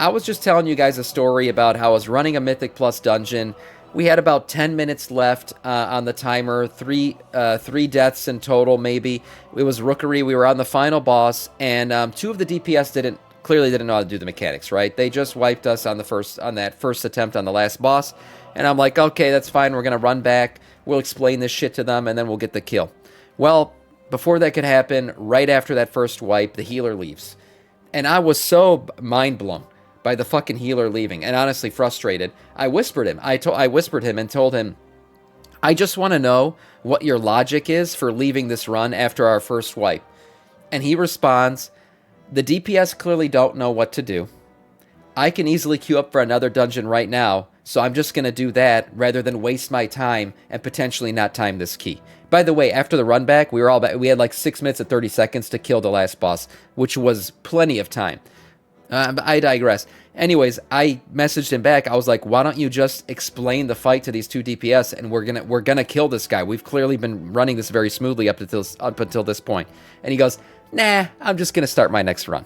I was just telling you guys a story about how I was running a Mythic Plus dungeon. We had about 10 minutes left on the timer, three deaths in total, maybe. It was Rookery. We were on the final boss, and two of the DPS clearly didn't know how to do the mechanics, right? They just wiped us on that first attempt on the last boss, and I'm like, okay, that's fine. We're gonna run back. We'll explain this shit to them, and then we'll get the kill. Well, before that could happen, right after that first wipe, the healer leaves. And I was so mind blown by the fucking healer leaving, and honestly frustrated. I whispered him. I whispered him and told him, I just want to know what your logic is for leaving this run after our first wipe. And he responds, the DPS clearly don't know what to do. I can easily queue up for another dungeon right now, so I'm just going to do that rather than waste my time and potentially not time this key. By the way, after the run back, we had like 6 minutes and 30 seconds to kill the last boss, which was plenty of time. I digress. Anyways, I messaged him back. I was like, why don't you just explain the fight to these two DPS, and we're gonna kill this guy. We've clearly been running this very smoothly up until this point. And he goes, nah, I'm just gonna start my next run.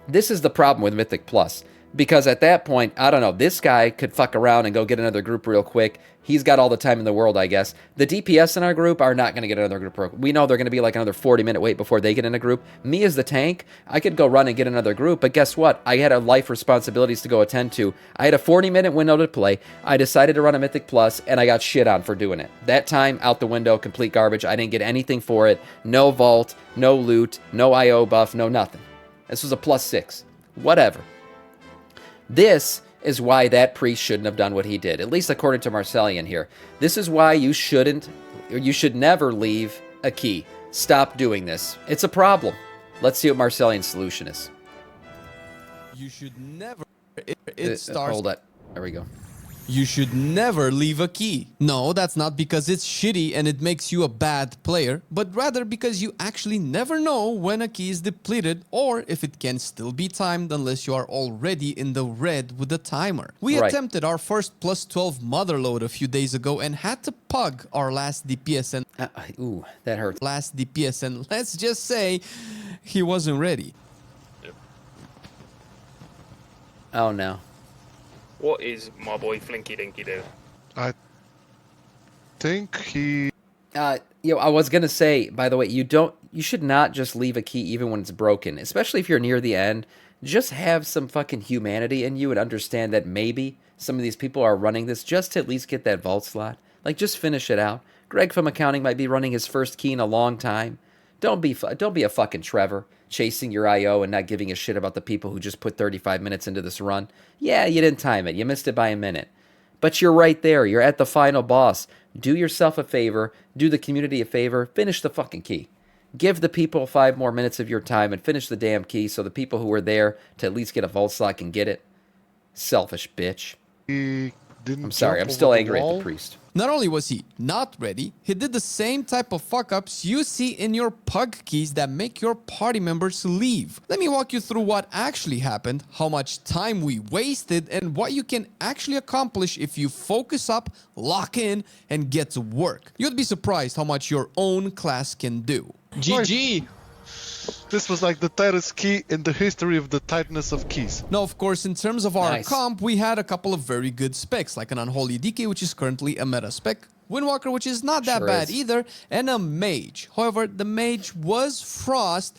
This is the problem with Mythic Plus. Because at that point, I don't know, this guy could fuck around and go get another group real quick. He's got all the time in the world, I guess. The DPS in our group are not going to get another group. We know they're going to be like another 40-minute wait before they get in a group. Me as the tank, I could go run and get another group, but guess what? I had a life responsibilities to go attend to. I had a 40-minute window to play. I decided to run a Mythic Plus, and I got shit on for doing it. That time, out the window, complete garbage. I didn't get anything for it. No vault, no loot, no IO buff, no nothing. This was a +6. Whatever. This is why that priest shouldn't have done what he did, at least according to Marcellian here. This is why you should never leave a key. Stop doing this. It's a problem. Let's see what Marcellian's solution is. You should never... It starts... Hold it. There we go. You should never leave a key. No, that's not because it's shitty and it makes you a bad player, but rather because you actually never know when a key is depleted or if it can still be timed unless you are already in the red with the timer. We attempted our first +12 mother load a few days ago and had to pug our last DPS and... ooh, that hurts. Last DPS, and let's just say he wasn't ready. Yep. Oh no. What is my boy Flinky Dinky doing? I think he... I was gonna say, by the way, you should not just leave a key even when it's broken, especially if you're near the end. Just have some fucking humanity in you and understand that maybe some of these people are running this just to at least get that vault slot. Like, just finish it out. Greg from accounting might be running his first key in a long time. Don't be a fucking Trevor, chasing your IO and not giving a shit about the people who just put 35 minutes into this run. Yeah, you didn't time it. You missed it by a minute. But you're right there. You're at the final boss. Do yourself a favor. Do the community a favor. Finish the fucking key. Give the people 5 more minutes of your time and finish the damn key so the people who were there to at least get a vault slot can get it. Selfish bitch. He didn't I'm sorry. jump I'm still over the angry at wall. the priest. Not only was he not ready, he did the same type of fuck-ups you see in your pug keys that make your party members leave. Let me walk you through what actually happened, how much time we wasted, and what you can actually accomplish if you focus up, lock in, and get to work. You'd be surprised how much your own class can do. GG! This was like the tightest key in the history of the tightness of keys. Now, of course, in terms of our Nice. comp, we had a couple of very good specs, like an Unholy DK, which is currently a meta spec, Windwalker, which is not that Sure bad is. either, and a Mage. However, the Mage was Frost,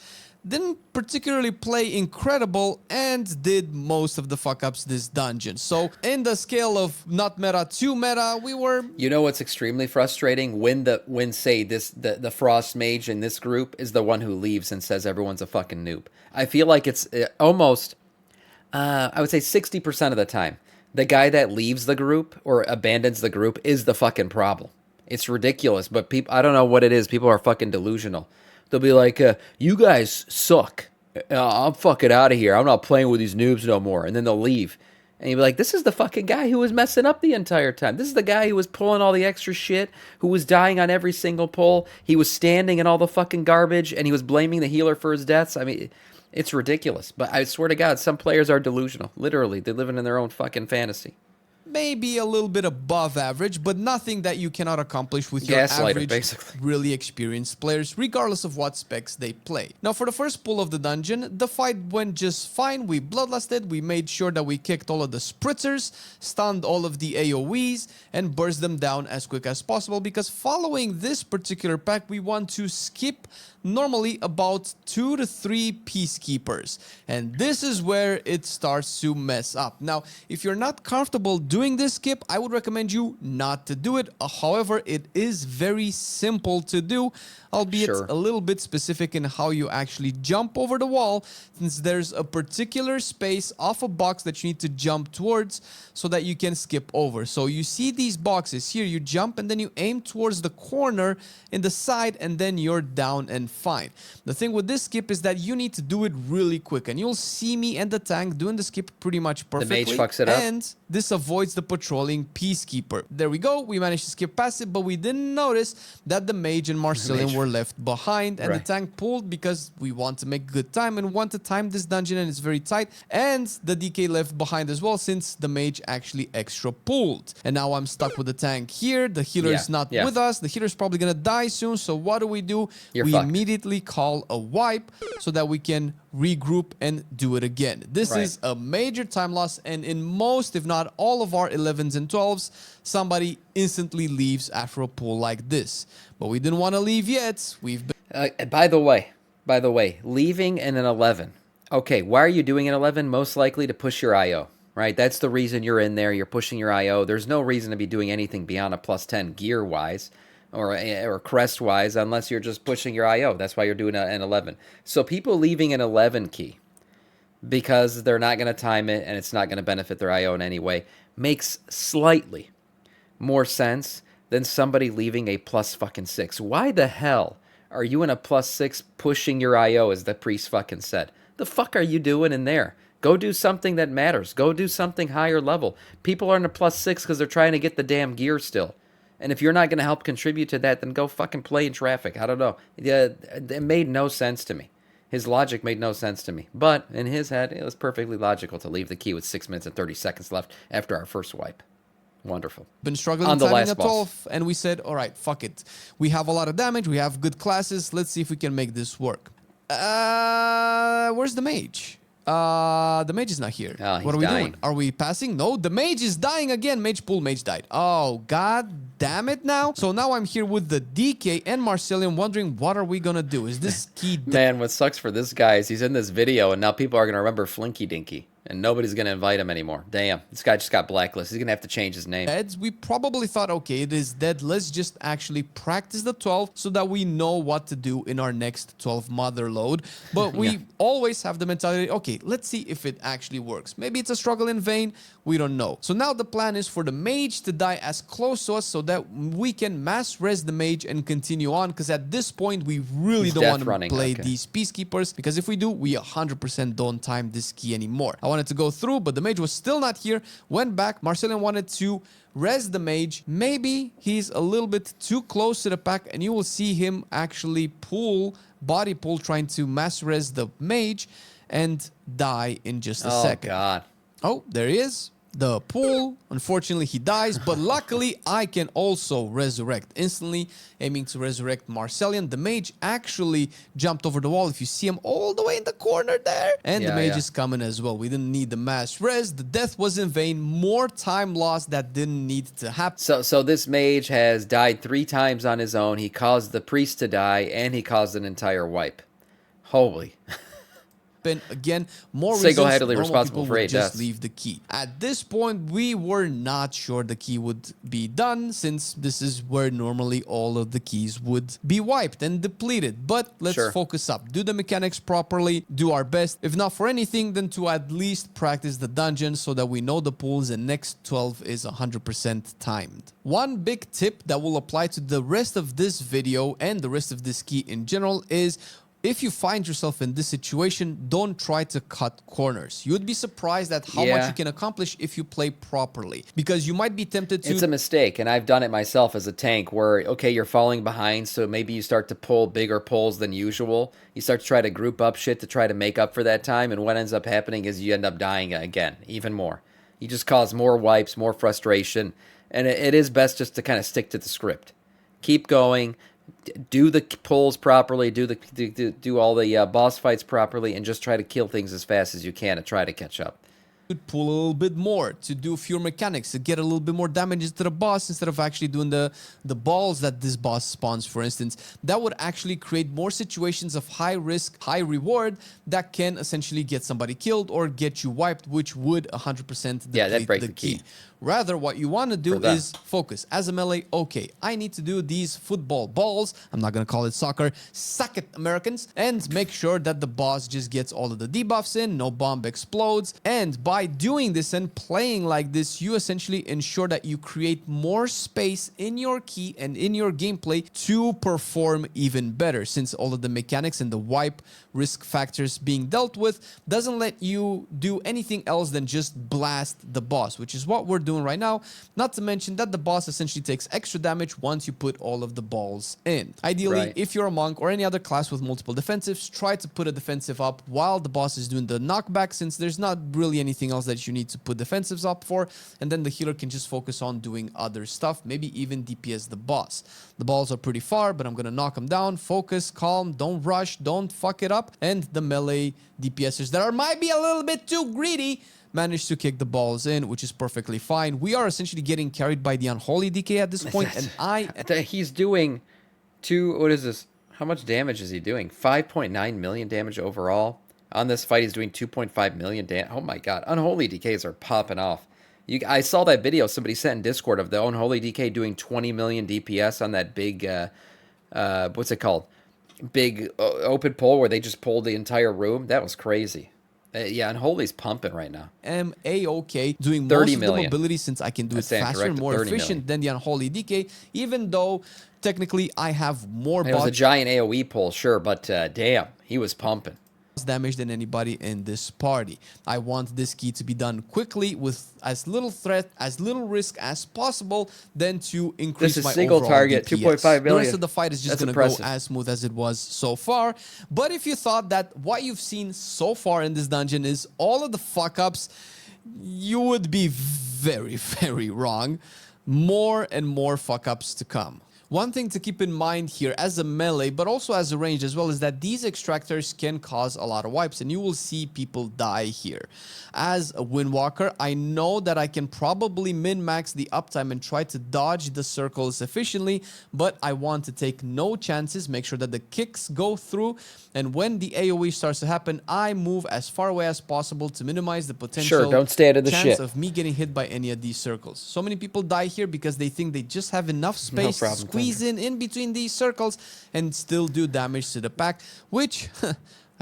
didn't particularly play incredible, and did most of the fuck-ups this dungeon. So, in the scale of not meta to meta, we were... You know what's extremely frustrating? When the Frost Mage in this group is the one who leaves and says everyone's a fucking noob. I feel like it's almost, I would say 60% of the time, the guy that leaves the group or abandons the group is the fucking problem. It's ridiculous, but people, I don't know what it is. People are fucking delusional. They'll be like, you guys suck. I'm fucking out of here. I'm not playing with these noobs no more. And then they'll leave. And you'll be like, this is the fucking guy who was messing up the entire time. This is the guy who was pulling all the extra shit, who was dying on every single pull. He was standing in all the fucking garbage, and he was blaming the healer for his deaths. I mean, it's ridiculous. But I swear to God, some players are delusional. Literally, they're living in their own fucking fantasy. maybe a little bit above average, but nothing that you cannot accomplish with your Gaslighter, average, basically. really experienced players, regardless of what specs they play. Now, for the first pull of the dungeon, the fight went just fine. We bloodlusted, we made sure that we kicked all of the spritzers, stunned all of the AoEs, and burst them down as quick as possible, because following this particular pack, we want to skip normally about 2 to 3 peacekeepers, and this is where it starts to mess up. Now, if you're not comfortable doing this skip, I would recommend you not to do it. However, it is very simple to do, albeit Sure. a little bit specific in how you actually jump over the wall, since there's a particular space off a box that you need to jump towards so that you can skip over. So you see these boxes here, you jump and then you aim towards the corner in the side, and then you're down and fine. The thing with this skip is that you need to do it really quick, and you'll see me and the tank doing the skip pretty much perfectly. mage fucks it up. And this avoids the patrolling peacekeeper. There we go, we managed to skip past it, but we didn't notice that the mage and Marcelian were left behind, and the Right. tank pulled because we want to make good time and want to time this dungeon, and it's very tight, and the DK left behind as well, since the mage actually extra pulled. And now I'm stuck with the tank here, the healer is not with us, the healer's probably gonna die soon, so what do? You're We fucked. immediately call a wipe so that we can regroup and do it again. This Right. is a major time loss, and in most, if not all of our 11s and 12s, somebody instantly leaves after a pull like this. But we didn't want to leave yet. We've been By the way, leaving in an 11. Okay, why are you doing an 11? Most likely to push your IO, right? That's the reason you're in there. You're pushing your IO. There's no reason to be doing anything beyond a plus 10 gear-wise or crest-wise unless you're just pushing your IO. That's why you're doing an 11. So people leaving an 11 key because they're not going to time it and it's not going to benefit their IO in any way makes slightly more sense than somebody leaving a plus fucking 6. Why the hell are you in a plus 6 pushing your IO, as the priest fucking said? The fuck are you doing in there? Go do something that matters. Go do something higher level. People are in a plus 6 because they're trying to get the damn gear still. And if you're not going to help contribute to that, then go fucking play in traffic. I don't know. It made no sense to me. His logic made no sense to me. But in his head, it was perfectly logical to leave the key with 6 minutes and 30 seconds left after our first wipe. Wonderful. been struggling On the timing last at boss. 12, and we said, all right, fuck it. We have a lot of damage, we have good classes, let's see if we can make this work. Where's the mage? The mage is not here. Oh, he's what are we dying. doing? Are we passing? No, the mage is dying again. Mage pull, mage died. Oh, god damn it now. So now I'm here with the DK and Marcelian wondering what are we gonna do? Is this key dead? Man, what sucks for this guy is he's in this video and now people are going to remember Flinky Dinky and nobody's going to invite him anymore. Damn, this guy just got blacklisted. He's going to have to change his name. We probably thought, okay, it is dead. Let's just actually practice the 12 so that we know what to do in our next 12 mother load. But we always have the mentality, okay, let's see if it actually works. Maybe it's a struggle in vain. We don't know. So now the plan is for the mage to die as close to us so that we can mass res the mage and continue on. Because at this point, we really He's don't death want to running, play okay. these peacekeepers. Because if we do, we 100% don't time this key anymore. I wanted to go through, but the mage was still not here. Went back. Marcelian wanted to res the mage. Maybe he's a little bit too close to the pack, and you will see him actually body pull, trying to mass res the mage and die in just a Oh, second. God. Oh, there he is. The pull. Unfortunately, he dies, but luckily, I can also resurrect instantly, aiming to resurrect Marcelian. The mage actually jumped over the wall. If you see him all the way in the corner there. And the Yeah, mage yeah. is coming as well. We didn't need the mass res. The death was in vain. More time lost that didn't need to happen. So this mage has died 3 times on his own. He caused the priest to die, and he caused an entire wipe. Holy. Again, more reasons Single-handedly normal responsible people for would 8 just deaths. leave the key. At this point, we were not sure the key would be done, since this is where normally all of the keys would be wiped and depleted. But let's Sure. focus up, do the mechanics properly, do our best, if not for anything, then to at least practice the dungeon so that we know the pools and next 12 is 100% timed. One big tip that will apply to the rest of this video and the rest of this key in general is, if you find yourself in this situation, don't try to cut corners. You'd be surprised at how much Yeah. you can accomplish if you play properly. Because you might be tempted to... It's a mistake, and I've done it myself as a tank where, okay, you're falling behind, so maybe you start to pull bigger pulls than usual. You start to try to group up shit to try to make up for that time, and what ends up happening is you end up dying again, even more. You just cause more wipes, more frustration, and it is best just to kind of stick to the script. Keep going, do the pulls properly, do all the boss fights properly, and just try to kill things as fast as you can and try to catch up. Pull a little bit more, to do fewer mechanics, to get a little bit more damage to the boss instead of actually doing the balls that this boss spawns, for instance. That would actually create more situations of high risk, high reward that can essentially get somebody killed or get you wiped, which would 100% deplete break the the key. Rather, what you want to do is focus. As a melee, okay, I need to do these football balls. I'm not going to call it soccer. Suck it, Americans. And make sure that the boss just gets all of the debuffs in, no bomb explodes. And by doing this and playing like this, you essentially ensure that you create more space in your key and in your gameplay to perform even better, since all of the mechanics and the wipe risk factors being dealt with doesn't let you do anything else than just blast the boss, which is what we're doing right now. Not to mention that the boss essentially takes extra damage once you put all of the balls in. Ideally, if you're a monk or any other class with multiple defensives, try to put a defensive up while the boss is doing the knockback, since there's not really anything else that you need to put defensives up for, and then the healer can just focus on doing other stuff, maybe even DPS the boss. The balls are pretty far, but I'm gonna knock them down. Focus, calm, don't rush, don't fuck it up. And the melee DPSers that might be a little bit too greedy managed to kick the balls in, which is perfectly fine. We are essentially getting carried by the Unholy DK at this point, and he's doing what is this? How much damage is he doing? 5.9 million damage overall. On this fight, he's doing 2.5 million damage. Oh my god, Unholy DKs are popping off. I saw that video somebody sent in Discord of the Unholy DK doing 20 million DPS on that big, what's it called? Big open pull where they just pulled the entire room. That was crazy. Yeah, Unholy's pumping right now. Am A-okay doing most of the mobility, since I can do it faster and more efficient than the Unholy DK, even though technically I have more It was a giant AoE pull, sure, but damn, he was pumping damage than anybody in this party. I want this key to be done quickly with as little threat, as little risk as possible, then to increase my single target, 2.5 million. The rest of the fight is just going to go as smooth as it was so far. But if you thought that what you've seen so far in this dungeon is all of the fuck-ups, you would be very, very wrong. More and more fuck-ups to come. One thing to keep in mind here as a melee, but also as a ranged as well, is that these extractors can cause a lot of wipes, and you will see people die here. As a Windwalker, I know that I can probably min-max the uptime and try to dodge the circles efficiently, but I want to take no chances, make sure that the kicks go through, and when the AoE starts to happen, I move as far away as possible to minimize the potential don't stay out of the chance of me getting hit by any of these circles. So many people die here because they think they just have enough space to squeeze in between these circles and still do damage to the pack, which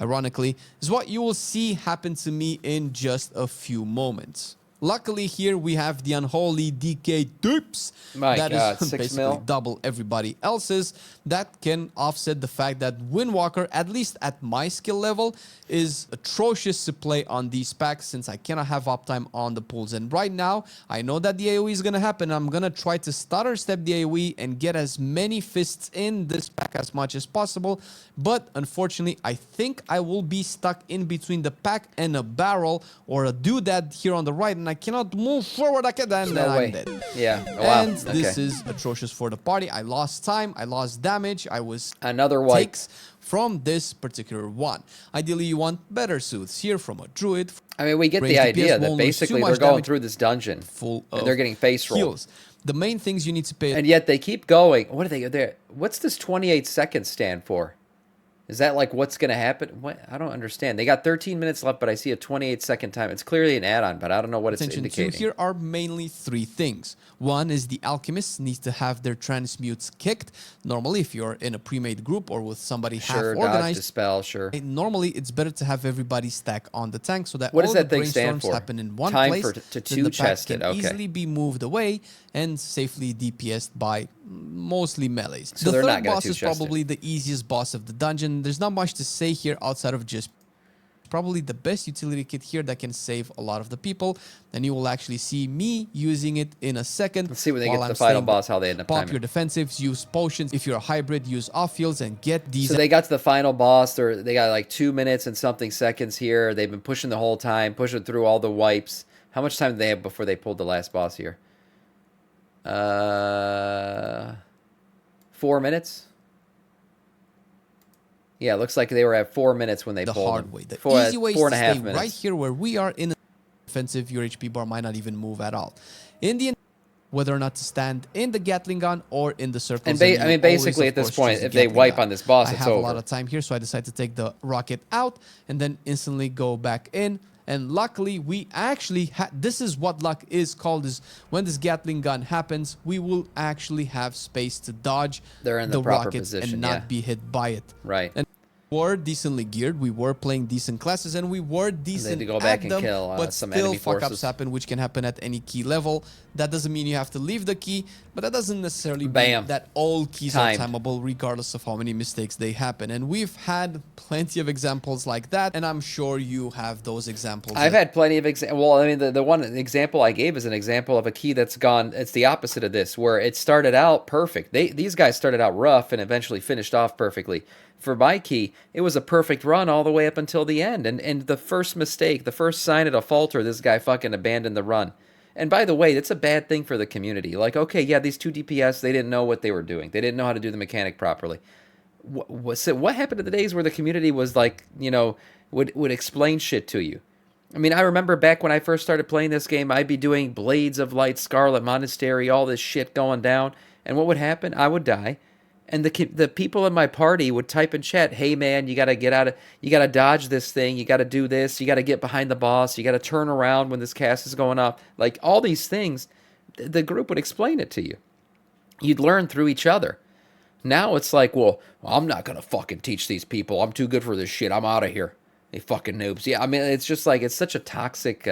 ironically is what you will see happen to me in just a few moments. Luckily here we have the Unholy DK dupes that is basically double everybody else's. That can offset the fact that Windwalker, at least at my skill level, is atrocious to play on these packs, since I cannot have uptime on the pulls. And right now, I know that the AoE is going to happen. I'm going to try to stutter step the AoE and get as many fists in this pack as much as possible. But unfortunately, I think I will be stuck in between the pack and a barrel or a doodad here on the right, and I cannot move forward again, and then I'm dead. Yeah. Wow. And this is atrocious for the party. I lost time, I lost damage, I was another wipe takes from this particular one. Ideally, you want better suits here from a druid. I mean, we get the idea that basically they're going through this dungeon full and they're getting face rolled. The main things you need to pay, and yet they keep going. What are they there? What's this 28 seconds stand for? Is that like what's going to happen? What? I don't understand. They got 13 minutes left, but I see a 28-second time. It's clearly an add-on, but I don't know what it's indicating. Here are mainly three things. One is the alchemists need to have their transmutes kicked. Normally, if you're in a pre-made group or with somebody half organized, dodge, dispel, normally it's better to have everybody stack on the tank so that what all does that the thing stand brainstorms for? happen in one Time place. to two-chest it. Okay. Easily be moved away and safely DPS'd by mostly melees. So the third boss is probably the easiest boss of the dungeon. There's not much to say here outside of just probably the best utility kit here that can save a lot of the people, and you will actually see me using it in a second. Let's see when they get to the final boss how they end up pop timing. Your defensives, use potions. If you're a hybrid, use off fields and get these. So they got to the final boss. They got like 2 minutes and something seconds here. They've been pushing the whole time, pushing through all the wipes, How much time did they have before they pulled the last boss here? 4 minutes? Yeah, it looks like they were at 4 minutes when they The pulled hard them. way. The Four, easy way is four to and a half stay minutes. right here where we are in offensive. Your HP bar might not even move at all. In the end, whether or not to stand in the Gatling gun or in the circles. And I mean, basically always, at this course, point, choose the if they Gatling wipe gun. on this boss, I it's have over. a lot of time here, so I decided to take the rocket out and then instantly go back in. And luckily, we actually had, this is what luck is called, is when this Gatling gun happens, we will actually have space to dodge They're in the proper rockets position, and not yeah. be hit by it. Right. And we were decently geared, we were playing decent classes, and we were decent to go back at and them, kill, but some still enemy fuck-ups forces. happen, which can happen at any key level. That doesn't mean you have to leave the key, but that doesn't necessarily Bam. mean that all keys Timed. are timeable, regardless of how many mistakes they happen. And we've had plenty of examples like that, and I'm sure you have those examples. I've had plenty of examples. Well, I mean, the one example I gave is an example of a key that's gone. It's the opposite of this, where it started out perfect. These guys started out rough and eventually finished off perfectly. For my key, it was a perfect run all the way up until the end. And the first mistake, the first sign of a falter, this guy fucking abandoned the run. And by the way, that's a bad thing for the community. Like, okay, yeah, these two DPS, they didn't know what they were doing. They didn't know how to do the mechanic properly. What happened to the days where the community was like, you know, would explain shit to you? I mean, I remember back when I first started playing this game, I'd be doing Blades of Light, Scarlet Monastery, all this shit going down. And what would happen? I would die. And the people in my party would type in chat, "Hey man, you gotta you gotta dodge this thing, you gotta do this, you gotta get behind the boss, you gotta turn around when this cast is going up." Like all these things, the group would explain it to you. You'd learn through each other. Now it's like, well, I'm not gonna fucking teach these people. I'm too good for this shit. I'm out of here. They fucking noobs. Yeah, I mean, it's just like it's such a toxic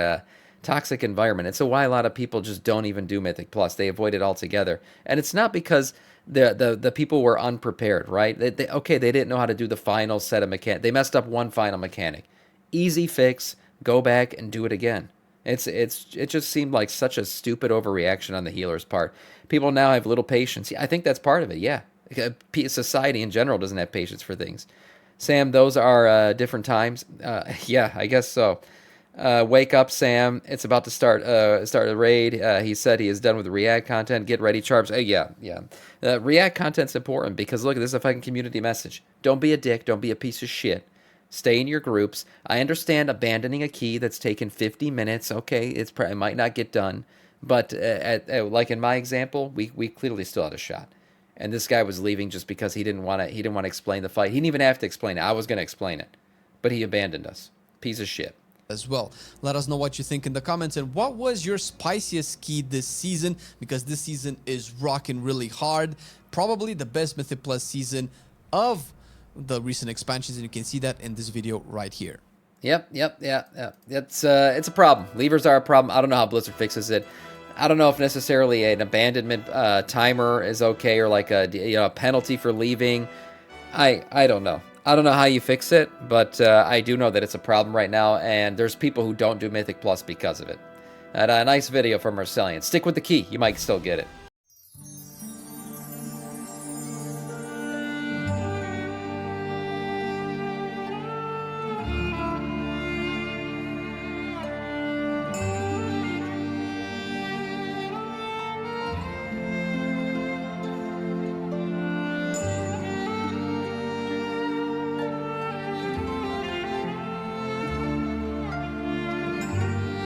environment. It's why a lot of people just don't even do Mythic Plus. They avoid it altogether, and it's not because the people were unprepared, right? They didn't know how to do the final set of mechanics. They messed up one final mechanic. Easy fix. Go back and do it again. It just seemed like such a stupid overreaction on the healer's part. People now have little patience. I think that's part of it. Yeah, society in general doesn't have patience for things. Sam, those are different times. Yeah, I guess so. Wake up, Sam. It's about to start a raid. He said he is done with the React content. Get ready, Charms. Yeah. React content's important because, look, this is a fucking community message. Don't be a dick. Don't be a piece of shit. Stay in your groups. I understand abandoning a key that's taken 50 minutes. Okay, it might not get done. But like in my example, we clearly still had a shot. And this guy was leaving just because he didn't want to explain the fight. He didn't even have to explain it. I was going to explain it. But he abandoned us. Piece of shit. As well. Let us know what you think in the comments, and what was your spiciest key this season, because this season is rocking really hard. Probably the best Mythic Plus season of the recent expansions, and you can see that in this video right here. Yep. It's a problem. Levers are a problem. I don't know how Blizzard fixes it. I don't know if necessarily an abandonment timer is okay, or like a penalty for leaving. I don't know. I don't know how you fix it, but I do know that it's a problem right now, and there's people who don't do Mythic Plus because of it. And a nice video from Marcellian. Stick with the key. You might still get it.